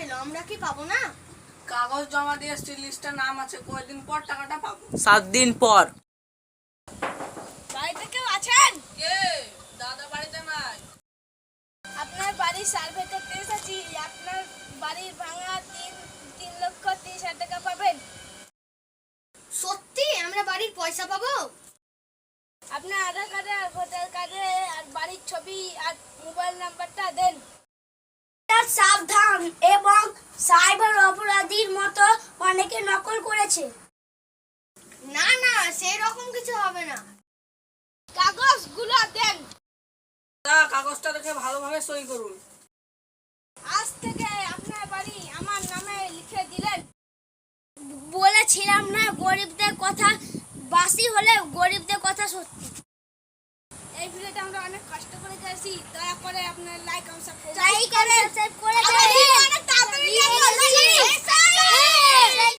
এলো, আমরা কি পাবো না? কাগজ জমা দিয়ে লিস্টে নাম আছে, কয়দিন পর টাকাটা পাবো? 7 দিন পর। বাড়িতে কেউ আছেন? কে? দাদা বাড়িতে নাই। আপনার বাড়ির সার্ভে করতে এসেছি। আপনার বাড়ির ভাঙা 3,30,000 টাকা পাবেন। সত্যি আমরা বাড়ির পয়সা পাবো? আপনার আধার কার্ডে আর ভোটার কার্ডে আর বাড়ির ছবি আর মোবাইল নাম্বারটা দেন। সাবধান, এবং সাইবার অপরাধীর মতো অনেকে নকল করেছে। না না, সেই রকম কিছু হবে না। কাগজগুলো দেন। কাগজটা দেখে ভালোভাবে সই করুন। আজ থেকে আপনার বাড়ি আমার নামে লিখে দিলেন। বলেছিলাম না, গরিবদের কথা বাসি হলে গরিবদের কথা সত্যি। এই ভিডিওটা আমরা অনেক কষ্ট করে করেছি। দয়া করে আপনার লাইক এবং সাবস্ক্রাইব লাইক আর সাবস্ক্রাইব করে